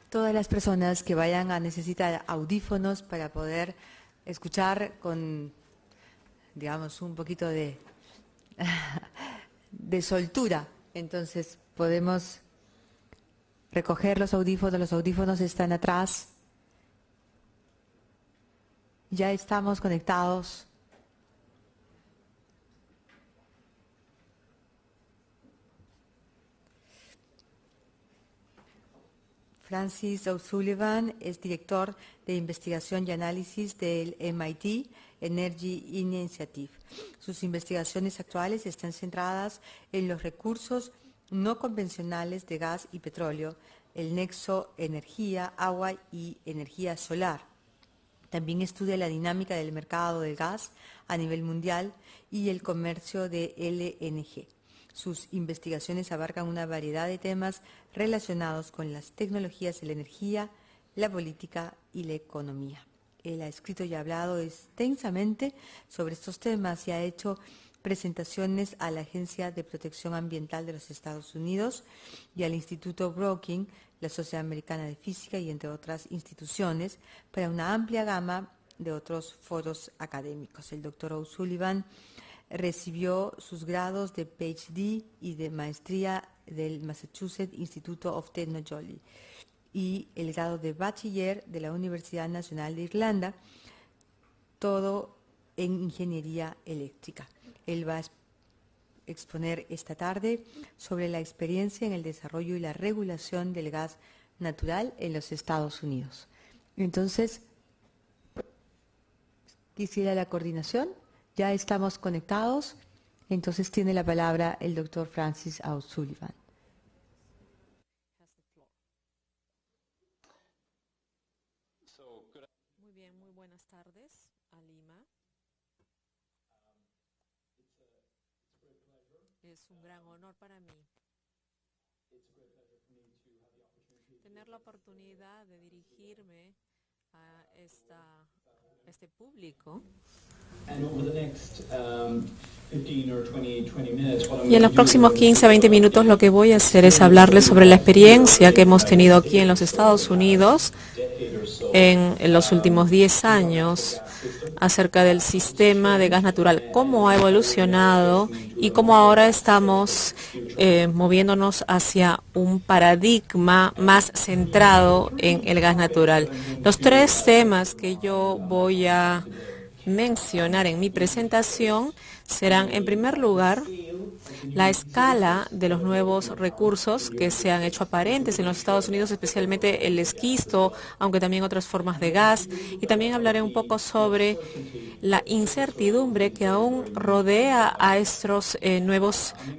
todas las personas que vayan a necesitar audífonos para poder escuchar con, digamos, un poquito de, de soltura. Entonces podemos recoger los audífonos están atrás. Ya estamos conectados. Francis O'Sullivan es director de investigación y análisis del MIT Energy Initiative. Sus investigaciones actuales están centradas en los recursos no convencionales de gas y petróleo, el nexo energía, agua y energía solar. También estudia la dinámica del mercado del gas a nivel mundial y el comercio de LNG. Sus investigaciones abarcan una variedad de temas relacionados con las tecnologías de la energía, la política y la economía. Él ha escrito y hablado extensamente sobre estos temas y ha hecho presentaciones a la Agencia de Protección Ambiental de los Estados Unidos y al Instituto Brookings, la Sociedad Americana de Física y entre otras instituciones para una amplia gama de otros foros académicos. El doctor O'Sullivan recibió sus grados de PhD y de maestría del Massachusetts Institute of Technology y el grado de bachiller de la Universidad Nacional de Irlanda, todo en ingeniería eléctrica. Él va a exponer esta tarde sobre la experiencia en el desarrollo y la regulación del gas natural en los Estados Unidos. Entonces, quisiera la coordinación. Ya estamos conectados. Entonces tiene la palabra el doctor Francis O'Sullivan. Muy bien, muy buenas tardes a Lima. Es un gran honor para mí tener la oportunidad de dirigirme a este público. Y en los próximos 15 a 20 minutos lo que voy a hacer es hablarles sobre la experiencia que hemos tenido aquí en los Estados Unidos en los últimos 10 años acerca del sistema de gas natural, cómo ha evolucionado y cómo ahora estamos moviéndonos hacia un paradigma más centrado en el gas natural. Los 3 temas que yo voy a mencionar en mi presentación serán, en primer lugar, la escala de los nuevos recursos que se han hecho aparentes en los Estados Unidos, especialmente el esquisto, aunque también otras formas de gas. Y también hablaré un poco sobre la incertidumbre que aún rodea a estos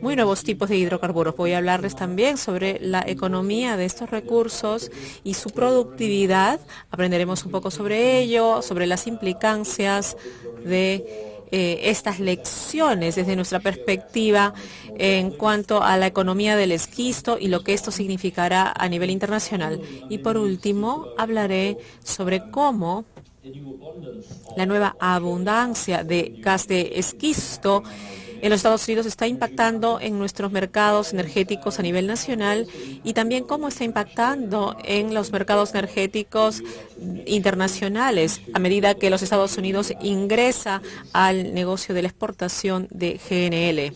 muy nuevos tipos de hidrocarburos. Voy a hablarles también sobre la economía de estos recursos y su productividad. Aprenderemos un poco sobre ello, sobre las implicancias de estas lecciones desde nuestra perspectiva en cuanto a la economía del esquisto y lo que esto significará a nivel internacional. Y por último, hablaré sobre cómo la nueva abundancia de gas de esquisto en los Estados Unidos está impactando en nuestros mercados energéticos a nivel nacional y también cómo está impactando en los mercados energéticos internacionales a medida que los Estados Unidos ingresa al negocio de la exportación de GNL.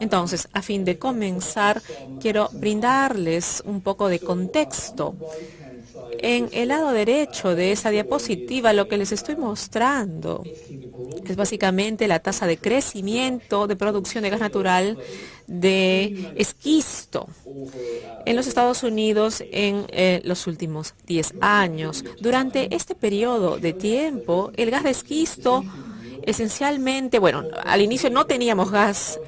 Entonces, a fin de comenzar, quiero brindarles un poco de contexto. En el lado derecho de esa diapositiva, lo que les estoy mostrando es básicamente la tasa de crecimiento de producción de gas natural de esquisto en los Estados Unidos en los últimos 10 años. Durante este periodo de tiempo, el gas de esquisto esencialmente, bueno, al inicio no teníamos gas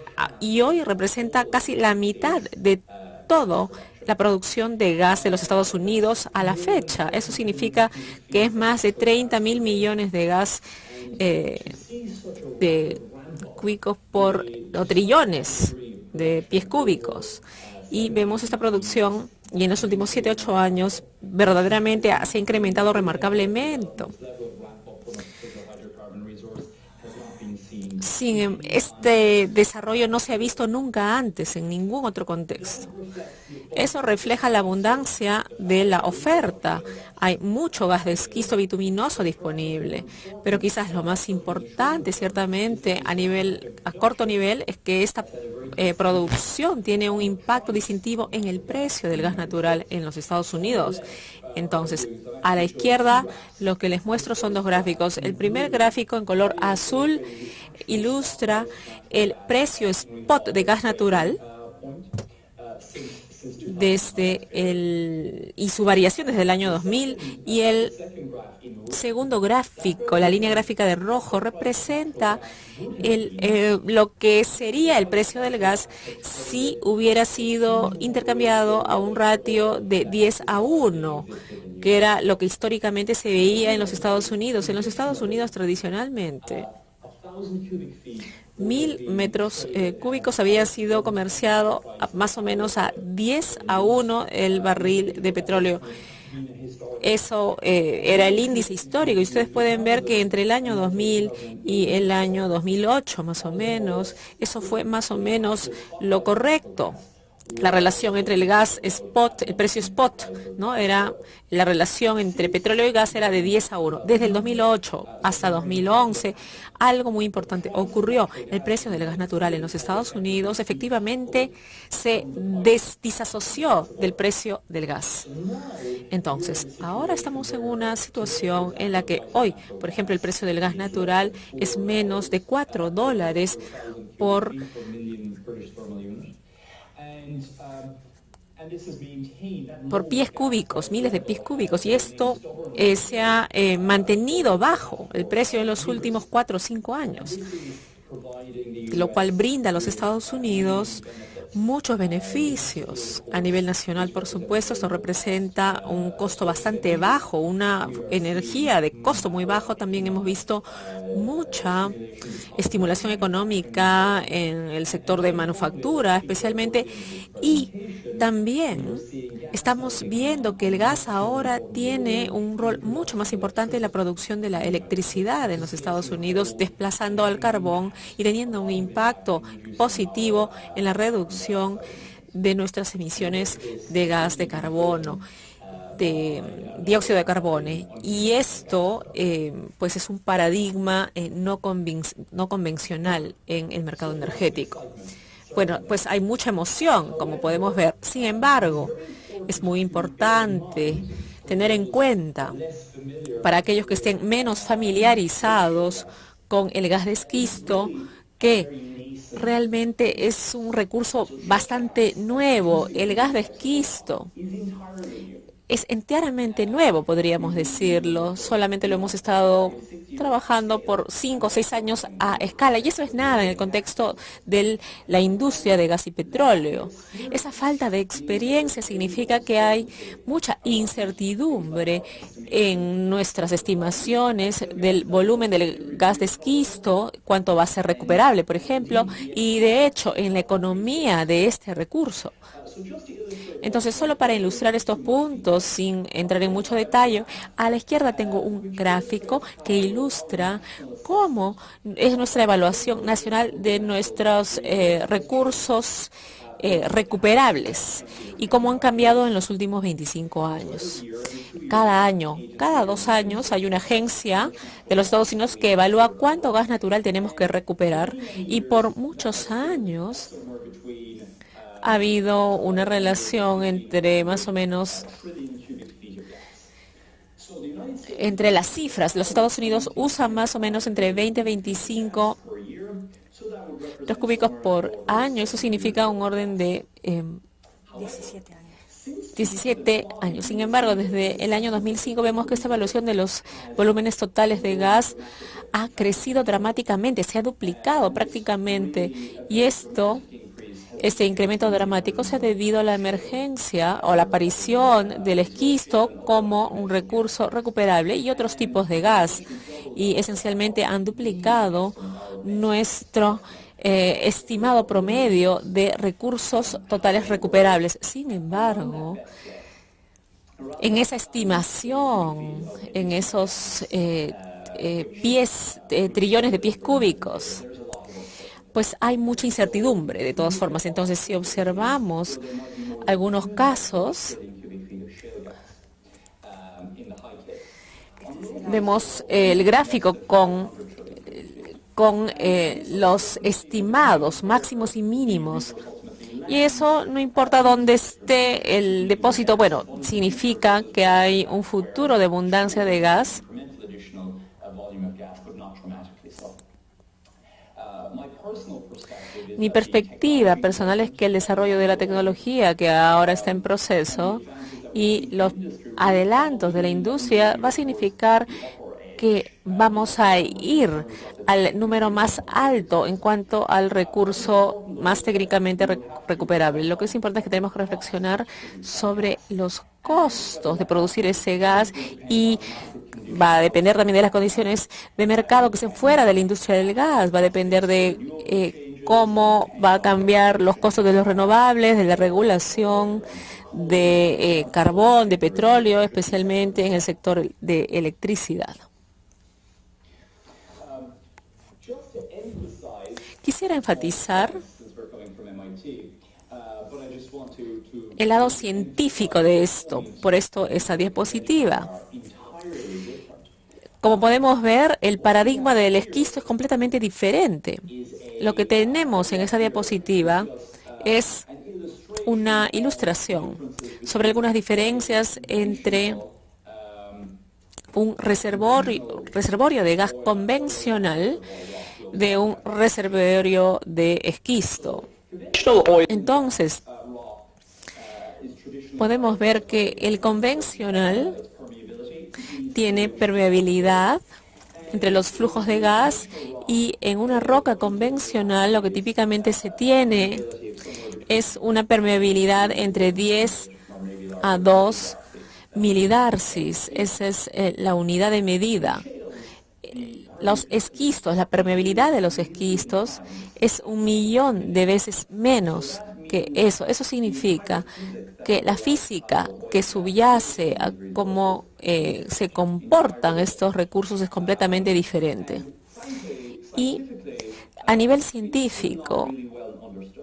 y hoy representa casi la mitad de todo la producción de gas de los Estados Unidos a la fecha. Eso significa que es más de 30.000 millones de gas de cúbicos o trillones de pies cúbicos. Y vemos esta producción y en los últimos 7 u 8 años verdaderamente se ha incrementado remarcablemente. Este desarrollo no se ha visto nunca antes en ningún otro contexto. Eso refleja la abundancia de la oferta. Hay mucho gas de esquisto bituminoso disponible, pero quizás lo más importante, ciertamente, a corto nivel, es que esta producción tiene un impacto distintivo en el precio del gas natural en los Estados Unidos. Entonces, a la izquierda, lo que les muestro son dos gráficos. El primer gráfico en color azul ilustra el precio spot de gas natural y su variación desde el año 2000, y el segundo gráfico, la línea gráfica de rojo, representa lo que sería el precio del gas si hubiera sido intercambiado a un ratio de 10:1, que era lo que históricamente se veía en los Estados Unidos. En los Estados Unidos, tradicionalmente, 1.000 metros cúbicos había sido comerciado más o menos a 10:1 el barril de petróleo. Eso era el índice histórico, y ustedes pueden ver que entre el año 2000 y el año 2008, más o menos, eso fue más o menos lo correcto. La relación entre el gas spot, el precio spot, ¿no? Era la relación entre petróleo y gas era de 10:1. Desde el 2008 hasta 2011, algo muy importante ocurrió. El precio del gas natural en los Estados Unidos efectivamente se desasoció del precio del gas. Entonces, ahora estamos en una situación en la que hoy, por ejemplo, el precio del gas natural es menos de $4 por pies cúbicos, miles de pies cúbicos, y esto se ha mantenido bajo el precio en los últimos 4 o 5 años, lo cual brinda a los Estados Unidos muchos beneficios. A nivel nacional, por supuesto, esto representa un costo bastante bajo, una energía de costo muy bajo. También hemos visto mucha estimulación económica en el sector de manufactura, especialmente, y también estamos viendo que el gas ahora tiene un rol mucho más importante en la producción de la electricidad en los Estados Unidos, desplazando al carbón y teniendo un impacto positivo en la reducción de nuestras emisiones de gas de carbono, de dióxido de carbono. Y esto pues es un paradigma no convencional en el mercado energético. Bueno, pues hay mucha emoción, como podemos ver. Sin embargo, es muy importante tener en cuenta, para aquellos que estén menos familiarizados con el gas de esquisto, que realmente es un recurso bastante nuevo. El gas de esquisto es enteramente nuevo, podríamos decirlo. Solamente lo hemos estado trabajando por 5 o 6 años a escala, y eso es nada en el contexto de la industria de gas y petróleo. Esa falta de experiencia significa que hay mucha incertidumbre en nuestras estimaciones del volumen del gas de esquisto, cuánto va a ser recuperable, por ejemplo, y de hecho en la economía de este recurso. Entonces, solo para ilustrar estos puntos, sin entrar en mucho detalle, a la izquierda tengo un gráfico que ilustra cómo es nuestra evaluación nacional de nuestros recursos recuperables y cómo han cambiado en los últimos 25 años. Cada año, cada 2 años, hay una agencia de los Estados Unidos que evalúa cuánto gas natural tenemos que recuperar, y por muchos años ha habido una relación entre más o menos entre las cifras. Los Estados Unidos usan más o menos entre 20 y 25 metros cúbicos por año. Eso significa un orden de 17 años. Sin embargo, desde el año 2005 vemos que esta evaluación de los volúmenes totales de gas ha crecido dramáticamente, se ha duplicado prácticamente, y este incremento dramático se ha debido a la emergencia o la aparición del esquisto como un recurso recuperable y otros tipos de gas, y esencialmente han duplicado nuestro estimado promedio de recursos totales recuperables. Sin embargo, en esa estimación, en esos trillones de pies cúbicos, pues hay mucha incertidumbre de todas formas. Entonces, si observamos algunos casos, vemos el gráfico con los estimados máximos y mínimos. Y eso no importa dónde esté el depósito, bueno, significa que hay un futuro de abundancia de gas. Mi perspectiva personal es que el desarrollo de la tecnología que ahora está en proceso y los adelantos de la industria va a significar que vamos a ir al número más alto en cuanto al recurso más técnicamente recuperable. Lo que es importante es que tenemos que reflexionar sobre los costos de producir ese gas y va a depender también de las condiciones de mercado que se fuera de la industria del gas, va a depender de cómo va a cambiar los costos de los renovables, de la regulación de carbón, de petróleo, especialmente en el sector de electricidad. Quisiera enfatizar el lado científico de esto, por esto esa diapositiva. Como podemos ver, el paradigma del esquisto es completamente diferente. Lo que tenemos en esa diapositiva es una ilustración sobre algunas diferencias entre un reservorio de gas convencional de un reservorio de esquisto. Entonces, podemos ver que el convencional tiene permeabilidad entre los flujos de gas y en una roca convencional lo que típicamente se tiene es una permeabilidad entre 10 a 2 milidarcis. Esa es la unidad de medida. Los esquistos, la permeabilidad de los esquistos es 1.000.000 de veces menos que eso. Eso significa que la física que subyace a cómo se comportan estos recursos es completamente diferente. Y a nivel científico,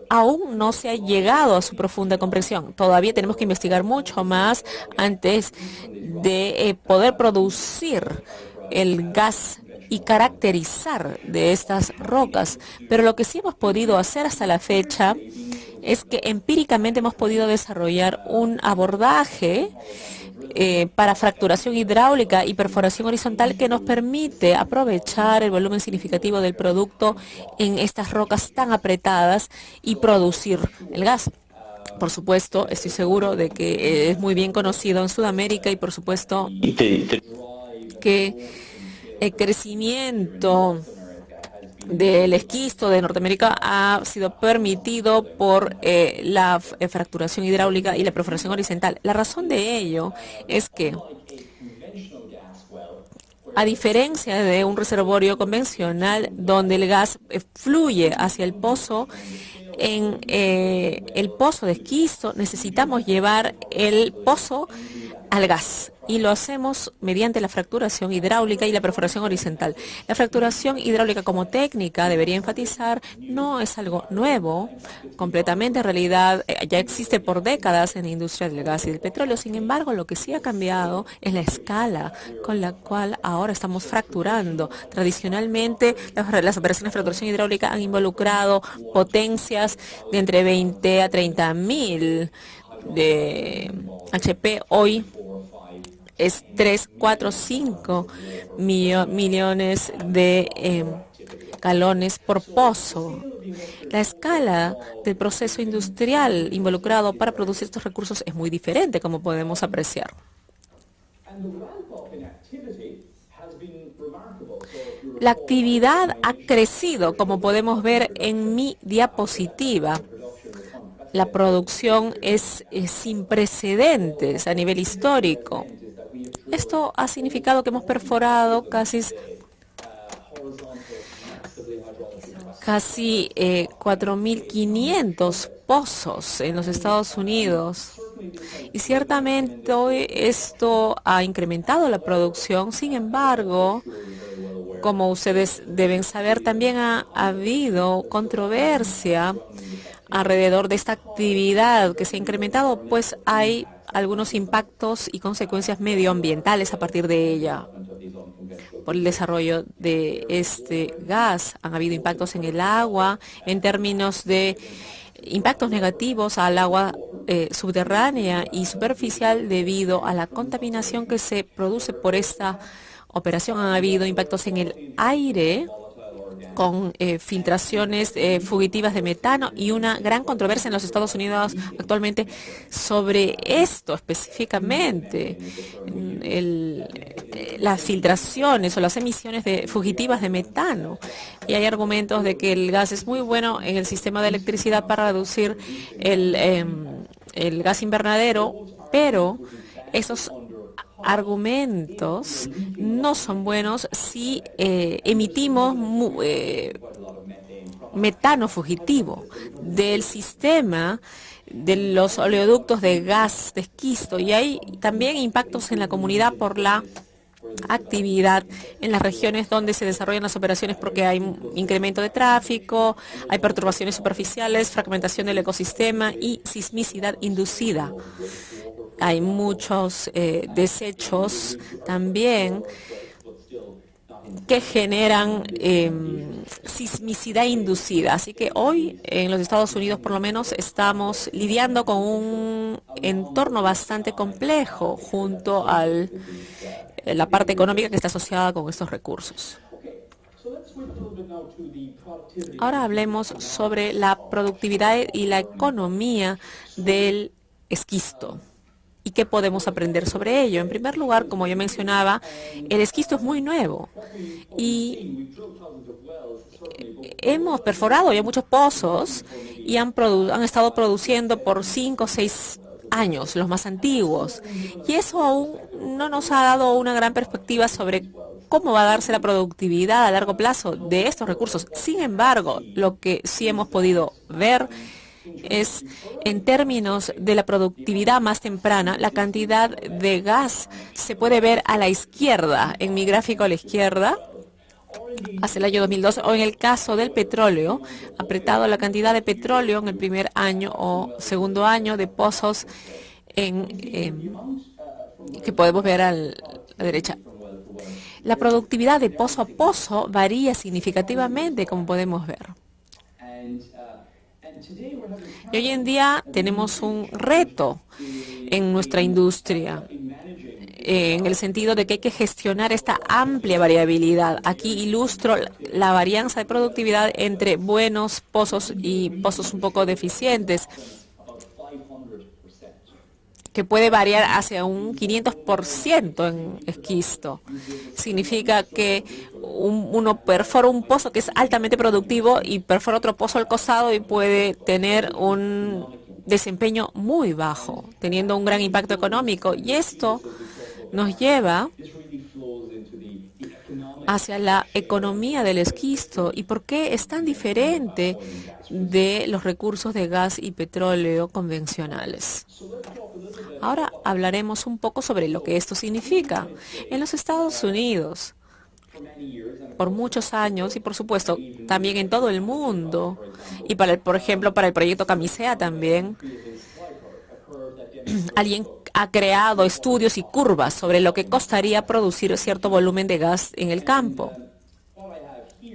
aún no se ha llegado a su profunda comprensión. Todavía tenemos que investigar mucho más antes de poder producir el gas y caracterizar de estas rocas. Pero lo que sí hemos podido hacer hasta la fecha es que empíricamente hemos podido desarrollar un abordaje para fracturación hidráulica y perforación horizontal que nos permite aprovechar el volumen significativo del producto en estas rocas tan apretadas y producir el gas. Por supuesto, estoy seguro de que es muy bien conocido en Sudamérica y por supuesto que el crecimiento del esquisto de Norteamérica ha sido permitido por la fracturación hidráulica y la perforación horizontal. La razón de ello es que, a diferencia de un reservorio convencional donde el gas fluye hacia el pozo, en el pozo de esquisto necesitamos llevar el pozo al gas y lo hacemos mediante la fracturación hidráulica y la perforación horizontal. La fracturación hidráulica como técnica, debería enfatizar, no es algo nuevo completamente. En realidad ya existe por décadas en la industria del gas y del petróleo. Sin embargo, lo que sí ha cambiado es la escala con la cual ahora estamos fracturando. Tradicionalmente, las operaciones de fracturación hidráulica han involucrado potencias de entre 20 a 30.000 de HP. Hoy es 3, 4, 5 millones de galones por pozo. La escala del proceso industrial involucrado para producir estos recursos es muy diferente, como podemos apreciar. La actividad ha crecido, como podemos ver en mi diapositiva. La producción es sin precedentes a nivel histórico. Esto ha significado que hemos perforado casi 4.500 pozos en los Estados Unidos. Y ciertamente hoy esto ha incrementado la producción. Sin embargo, Como ustedes deben saber, también ha habido controversia alrededor de esta actividad que se ha incrementado, pues hay algunos impactos y consecuencias medioambientales a partir de ella. Por el desarrollo de este gas han habido impactos en el agua, en términos de impactos negativos al agua subterránea y superficial debido a la contaminación que se produce por esta operación. Han habido impactos en el aire con filtraciones fugitivas de metano y una gran controversia en los Estados Unidos actualmente sobre esto específicamente, las filtraciones o las emisiones fugitivas de metano. Y hay argumentos de que el gas es muy bueno en el sistema de electricidad para reducir el gas invernadero, pero esos argumentos no son buenos si emitimos metano fugitivo del sistema de los oleoductos de gas de esquisto, y hay también impactos en la comunidad por la actividad en las regiones donde se desarrollan las operaciones, porque hay incremento de tráfico, hay perturbaciones superficiales, fragmentación del ecosistema y sismicidad inducida. Hay muchos desechos también que generan sismicidad inducida. Así que hoy en los Estados Unidos por lo menos estamos lidiando con un entorno bastante complejo junto a la parte económica que está asociada con estos recursos. Ahora hablemos sobre la productividad y la economía del esquisto. ¿Y qué podemos aprender sobre ello? En primer lugar, como yo mencionaba, el esquisto es muy nuevo y hemos perforado ya muchos pozos y han estado produciendo por 5 o 6 años, los más antiguos. Y eso aún no nos ha dado una gran perspectiva sobre cómo va a darse la productividad a largo plazo de estos recursos. Sin embargo, lo que sí hemos podido ver es, en términos de la productividad más temprana, la cantidad de gas se puede ver a la izquierda, en mi gráfico a la izquierda, hacia el año 2012, o en el caso del petróleo, apretado la cantidad de petróleo en el primer año o segundo año de pozos que podemos ver a la derecha. La productividad de pozo a pozo varía significativamente, como podemos ver. Y hoy en día tenemos un reto en nuestra industria, en el sentido de que hay que gestionar esta amplia variabilidad. Aquí ilustro la varianza de productividad entre buenos pozos y pozos un poco deficientes, que puede variar hacia un 500% en esquisto. Significa que uno perfora un pozo que es altamente productivo y perfora otro pozo al costado y puede tener un desempeño muy bajo, teniendo un gran impacto económico. Y esto nos lleva hacia la economía del esquisto y por qué es tan diferente de los recursos de gas y petróleo convencionales. Ahora hablaremos un poco sobre lo que esto significa. En los Estados Unidos, por muchos años, y por supuesto también en todo el mundo, y por ejemplo para el proyecto Camisea también, alguien ha creado estudios y curvas sobre lo que costaría producir cierto volumen de gas en el campo.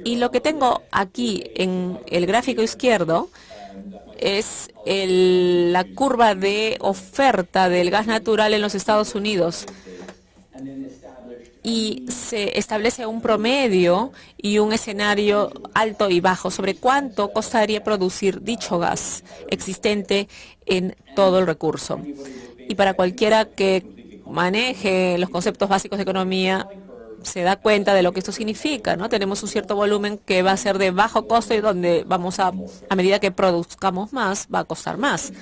Y lo que tengo aquí en el gráfico izquierdo es la curva de oferta del gas natural en los Estados Unidos. Y se establece un promedio y un escenario alto y bajo sobre cuánto costaría producir dicho gas existente en todo el recurso. Y para cualquiera que maneje los conceptos básicos de economía, se da cuenta de lo que esto significa, ¿no? Tenemos un cierto volumen que va a ser de bajo costo y donde vamos a medida que produzcamos más, va a costar más.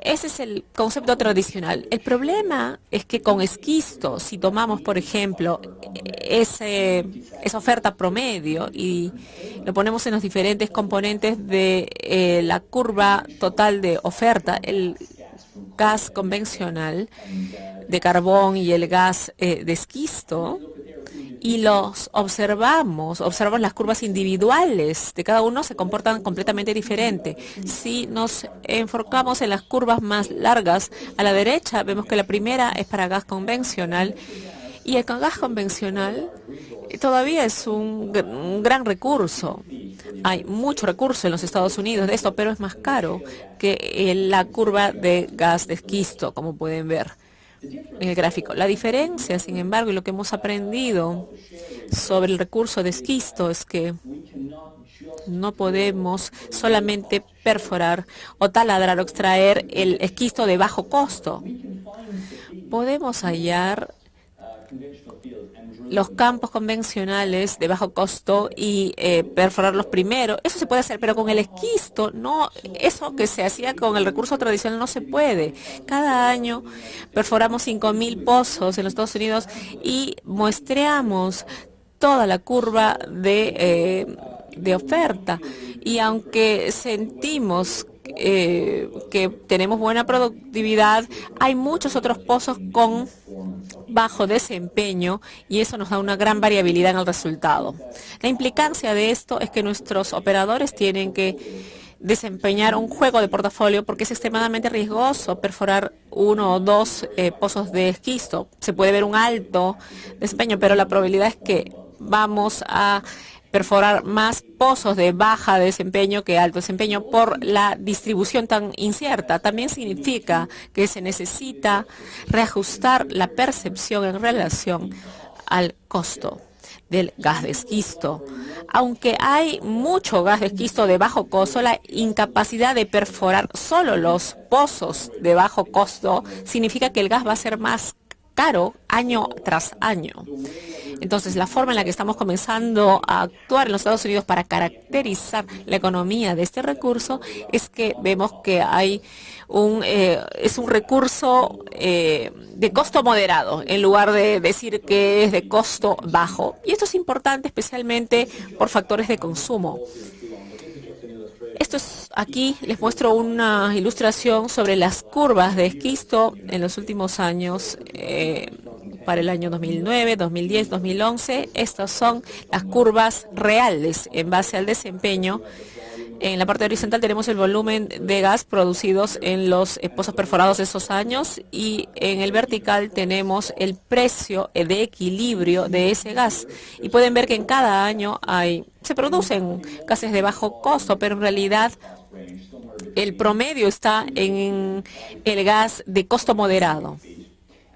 Ese es el concepto tradicional. El problema es que con esquisto, si tomamos, por ejemplo, esa oferta promedio y lo ponemos en los diferentes componentes de la curva total de oferta, el gas convencional de carbón y el gas de esquisto, y los observamos las curvas individuales de cada uno, se comportan completamente diferente. Si nos enfocamos en las curvas más largas, a la derecha vemos que la primera es para gas convencional, y el gas convencional todavía es un gran recurso. Hay mucho recurso en los Estados Unidos de esto, pero es más caro que la curva de gas de esquisto, como pueden ver en el gráfico. La diferencia, sin embargo, y lo que hemos aprendido sobre el recurso de esquisto es que no podemos solamente perforar o taladrar o extraer el esquisto de bajo costo. Podemos hallar los campos convencionales de bajo costo y perforarlos primero. Eso se puede hacer, pero con el esquisto no, eso que se hacía con el recurso tradicional no se puede. Cada año perforamos 5.000 pozos en los Estados Unidos y muestreamos toda la curva de oferta. Y aunque sentimos que tenemos buena productividad, hay muchos otros pozos con bajo desempeño y eso nos da una gran variabilidad en el resultado. La implicancia de esto es que nuestros operadores tienen que desempeñar un juego de portafolio porque es extremadamente riesgoso perforar 1 o 2 pozos de esquisto. Se puede ver un alto desempeño, pero la probabilidad es que vamos a perforar más pozos de baja desempeño que alto desempeño por la distribución tan incierta. También significa que se necesita reajustar la percepción en relación al costo del gas de esquisto. Aunque hay mucho gas de esquisto de bajo costo, la incapacidad de perforar solo los pozos de bajo costo significa que el gas va a ser más caro año tras año. Entonces, la forma en la que estamos comenzando a actuar en los Estados Unidos para caracterizar la economía de este recurso es que vemos que hay es un recurso de costo moderado, en lugar de decir que es de costo bajo. Y esto es importante especialmente por factores de consumo. Aquí les muestro una ilustración sobre las curvas de esquisto en los últimos años, para el año 2009, 2010, 2011. Estas son las curvas reales en base al desempeño. En la parte horizontal tenemos el volumen de gas producidos en los pozos perforados de esos años y en el vertical tenemos el precio de equilibrio de ese gas. Y pueden ver que en cada año se producen gases de bajo costo, pero en realidad el promedio está en el gas de costo moderado,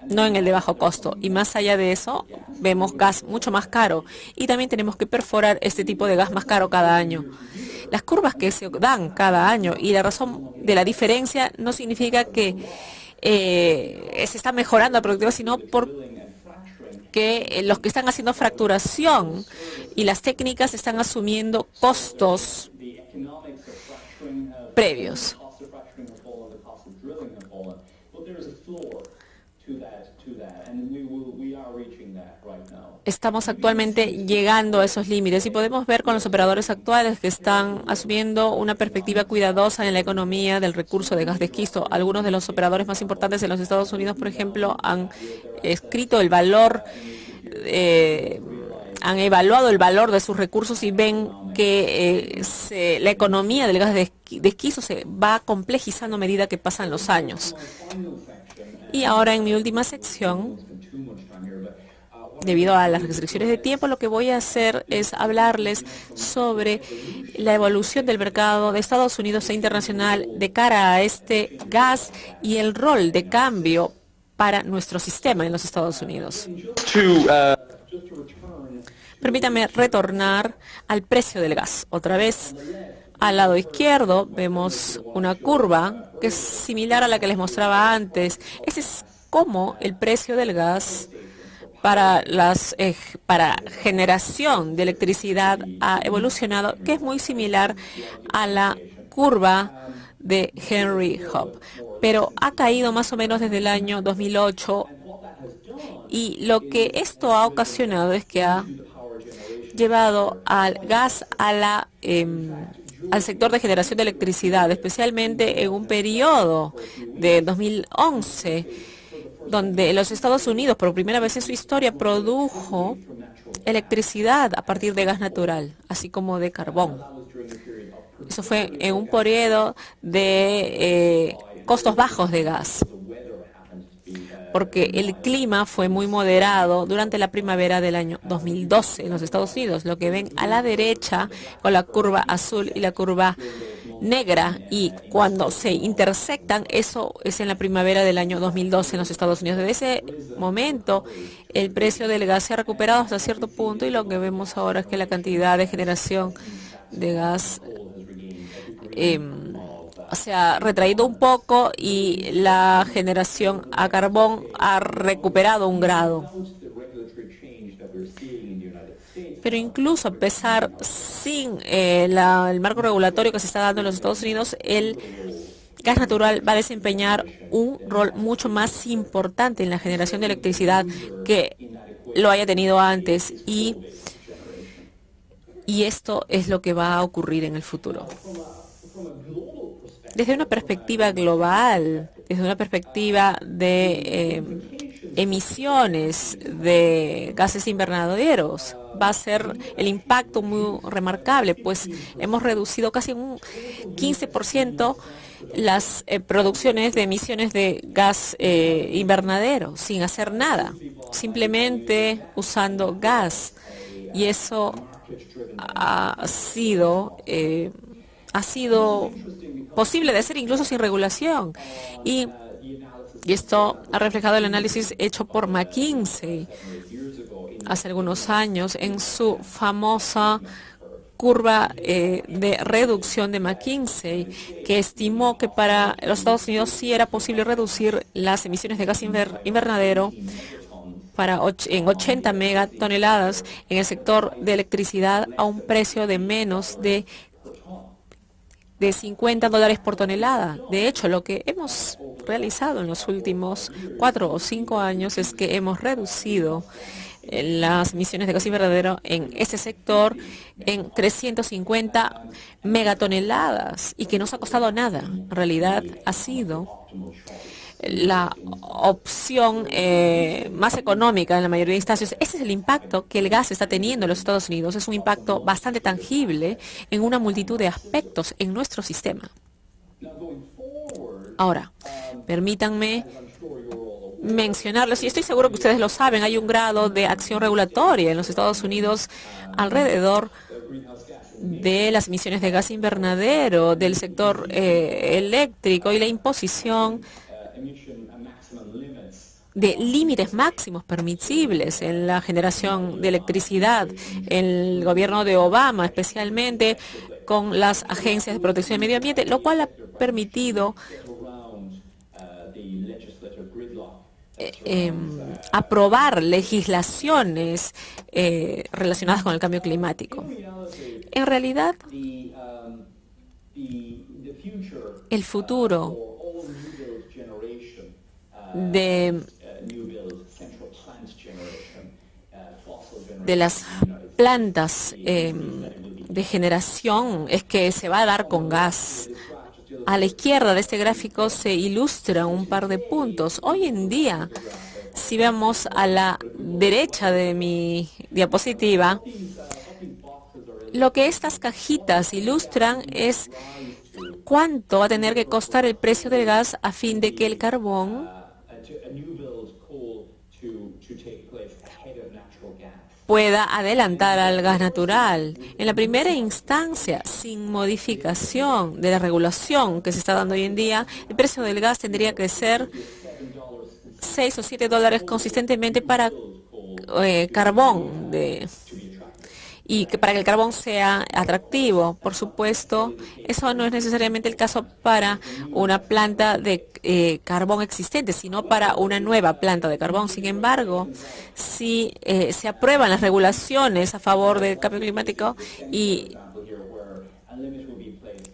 no en el de bajo costo. Y más allá de eso, vemos gas mucho más caro. Y también tenemos que perforar este tipo de gas más caro cada año. Las curvas que se dan cada año y la razón de la diferencia no significa que se está mejorando la productividad, sino porque los que están haciendo fracturación y las técnicas están asumiendo costos previos. Estamos actualmente llegando a esos límites y podemos ver con los operadores actuales que están asumiendo una perspectiva cuidadosa en la economía del recurso de gas de esquisto. Algunos de los operadores más importantes en los Estados Unidos, por ejemplo, han escrito el valor, han evaluado el valor de sus recursos y ven que la economía del gas de esquisto se va complejizando a medida que pasan los años. Y ahora en mi última sección, debido a las restricciones de tiempo, lo que voy a hacer es hablarles sobre la evolución del mercado de Estados Unidos e internacional de cara a este gas y el rol de cambio para nuestro sistema en los Estados Unidos. Permítame retornar al precio del gas. Otra vez, al lado izquierdo vemos una curva que es similar a la que les mostraba antes. Ese es cómo el precio del gas para generación de electricidad ha evolucionado, que es muy similar a la curva de Henry Hub, pero ha caído más o menos desde el año 2008 y lo que esto ha ocasionado es que ha llevado al gas al sector de generación de electricidad, especialmente en un periodo de 2011. donde los Estados Unidos, por primera vez en su historia, produjo electricidad a partir de gas natural, así como de carbón. Eso fue en un periodo de costos bajos de gas, porque el clima fue muy moderado durante la primavera del año 2012 en los Estados Unidos. Lo que ven a la derecha con la curva azul y la curva negra, y cuando se intersectan, eso es en la primavera del año 2012 en los Estados Unidos. Desde ese momento, el precio del gas se ha recuperado hasta cierto punto, y lo que vemos ahora es que la cantidad de generación de gas se ha retraído un poco y la generación a carbón ha recuperado un grado. Pero incluso a pesar, sin el marco regulatorio que se está dando en los Estados Unidos, el gas natural va a desempeñar un rol mucho más importante en la generación de electricidad que lo haya tenido antes, y esto es lo que va a ocurrir en el futuro. Desde una perspectiva global, desde una perspectiva de emisiones de gases invernaderos, va a ser el impacto muy remarcable, pues hemos reducido casi un 15% las producciones de emisiones de gas invernadero sin hacer nada, simplemente usando gas. Y eso ha sido posible de hacer incluso sin regulación. Y esto ha reflejado el análisis hecho por McKinsey hace algunos años en su famosa curva de reducción de McKinsey, que estimó que para los Estados Unidos sí era posible reducir las emisiones de gas invernadero en 80 megatoneladas en el sector de electricidad a un precio de menos de $50 por tonelada. De hecho, lo que hemos realizado en los últimos 4 o 5 años es que hemos reducido las emisiones de gas invernadero en ese sector en 350 megatoneladas, y que no nos ha costado nada. En realidad ha sido la opción más económica en la mayoría de instancias. Ese es el impacto que el gas está teniendo en los Estados Unidos. Es un impacto bastante tangible en una multitud de aspectos en nuestro sistema. Ahora, permítanme mencionarles, y estoy seguro que ustedes lo saben, hay un grado de acción regulatoria en los Estados Unidos alrededor de las emisiones de gas invernadero, del sector eléctrico, y la imposición de límites máximos permisibles en la generación de electricidad. El gobierno de Obama, especialmente con las agencias de protección del medio ambiente, lo cual ha permitido aprobar legislaciones relacionadas con el cambio climático. En realidad, el futuro de las plantas de generación es que se va a dar con gas. A la izquierda de este gráfico se ilustra un par de puntos. Hoy en día, si vemos a la derecha de mi diapositiva, lo que estas cajitas ilustran es cuánto va a tener que costar el precio del gas a fin de que el carbón pueda adelantar al gas natural. En la primera instancia, sin modificación de la regulación que se está dando hoy en día, el precio del gas tendría que ser $6 o $7 consistentemente para carbón, y que para que el carbón sea atractivo. Por supuesto, eso no es necesariamente el caso para una planta de carbón existente, sino para una nueva planta de carbón. Sin embargo, si se aprueban las regulaciones a favor del cambio climático y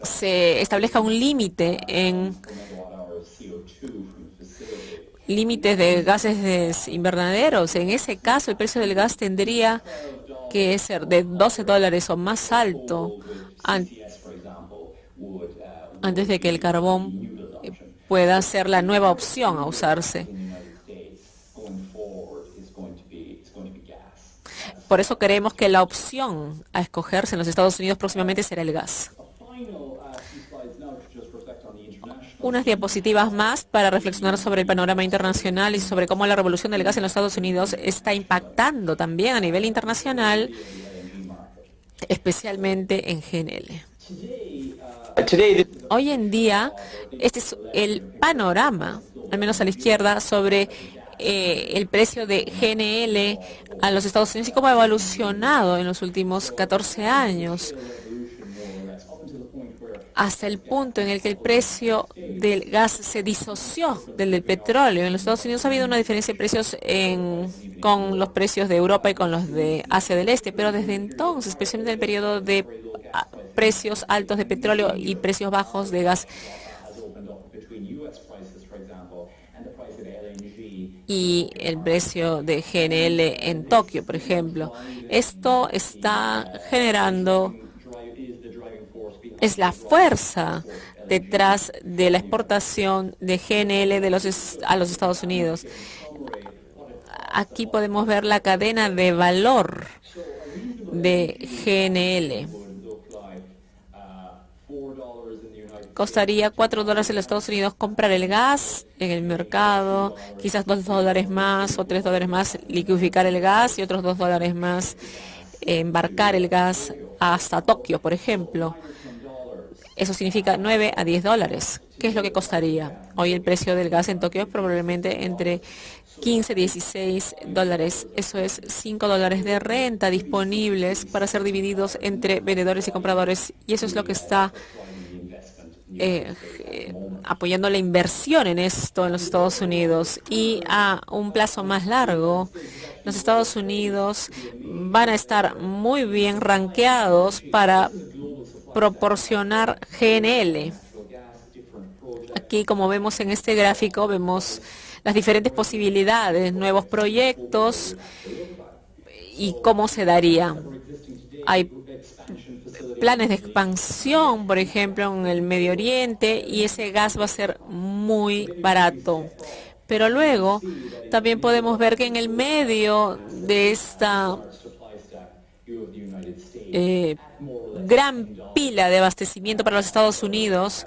se establezca un límite en límites de gases invernaderos, en ese caso el precio del gas tendría que ser de $12 o más alto antes de que el carbón pueda ser la nueva opción a usarse. por eso creemos que la opción a escogerse en los Estados Unidos próximamente será el gas. Unas diapositivas más para reflexionar sobre el panorama internacional y sobre cómo la revolución del gas en los Estados Unidos está impactando también a nivel internacional, especialmente en GNL. Hoy en día, este es el panorama, al menos a la izquierda, sobre el precio de GNL a los Estados Unidos y cómo ha evolucionado en los últimos 14 años, hasta el punto en el que el precio del gas se disoció del petróleo. En los Estados Unidos ha habido una diferencia de precios con los precios de Europa y con los de Asia del Este, pero desde entonces, especialmente en el periodo de precios altos de petróleo y precios bajos de gas, y el precio de GNL en Tokio, por ejemplo, esto está generando, es la fuerza detrás de la exportación de GNL a los Estados Unidos. Aquí podemos ver la cadena de valor de GNL. Costaría $4 en los Estados Unidos comprar el gas en el mercado, quizás $2 más o $3 más liquidificar el gas y otros $2 más embarcar el gas hasta Tokio, por ejemplo. Eso significa $9 a $10. ¿Qué es lo que costaría? Hoy el precio del gas en Tokio es probablemente entre $15 y $16. Eso es $5 de renta disponibles para ser divididos entre vendedores y compradores. Y eso es lo que está apoyando la inversión en esto en los Estados Unidos. Y a un plazo más largo, los Estados Unidos van a estar muy bien rankeados para proporcionar GNL. Aquí, como vemos en este gráfico, vemos las diferentes posibilidades, nuevos proyectos y cómo se daría. Hay planes de expansión, por ejemplo, en el Medio Oriente, y ese gas va a ser muy barato. Pero luego también podemos ver que en el medio de esta gran pila de abastecimiento para los Estados Unidos,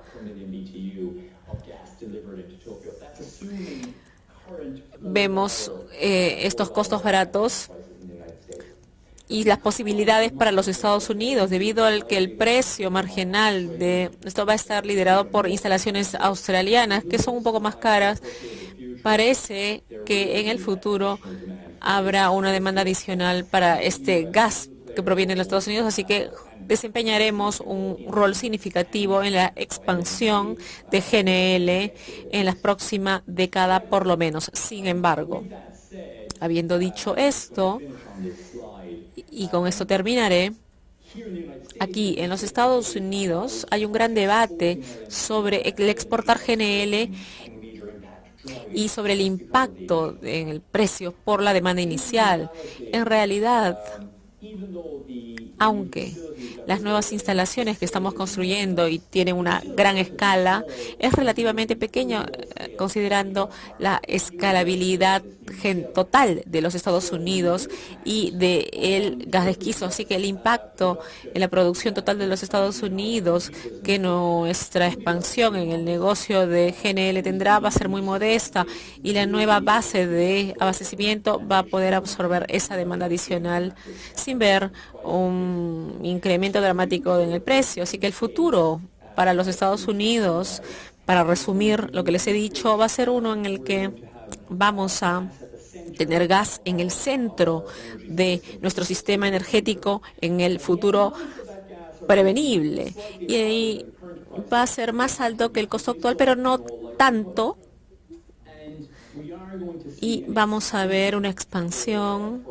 vemos estos costos baratos y las posibilidades para los Estados Unidos, debido al que el precio marginal de esto va a estar liderado por instalaciones australianas, que son un poco más caras. Parece que en el futuro habrá una demanda adicional para este gas que proviene de los Estados Unidos, así que desempeñaremos un rol significativo en la expansión de GNL en la próxima década, por lo menos. Sin embargo, habiendo dicho esto, y con esto terminaré, aquí en los Estados Unidos hay un gran debate sobre el exportar GNL y sobre el impacto en el precio por la demanda inicial. En realidad, aunque las nuevas instalaciones que estamos construyendo y tienen una gran escala, es relativamente pequeño considerando la escalabilidad total de los Estados Unidos y del gas de esquisto. Así que el impacto en la producción total de los Estados Unidos que nuestra expansión en el negocio de GNL tendrá va a ser muy modesta, y la nueva base de abastecimiento va a poder absorber esa demanda adicional sin ver un incremento dramático en el precio. Así que el futuro para los Estados Unidos, para resumir lo que les he dicho, va a ser uno en el que vamos a tener gas en el centro de nuestro sistema energético en el futuro prevenible. Y ahí va a ser más alto que el costo actual, pero no tanto. Y vamos a ver una expansión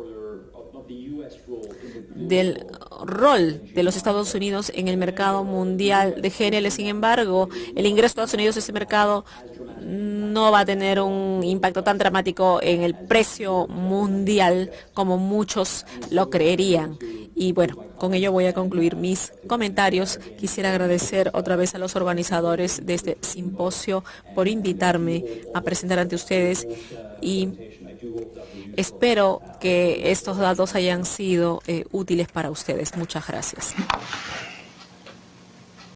del rol de los Estados Unidos en el mercado mundial de GNL. Sin embargo, el ingreso de Estados Unidos a ese mercado no va a tener un impacto tan dramático en el precio mundial como muchos lo creerían. Y bueno, con ello voy a concluir mis comentarios. Quisiera agradecer otra vez a los organizadores de este simposio por invitarme a presentar ante ustedes, y Espero que estos datos hayan sido útiles para ustedes. Muchas gracias.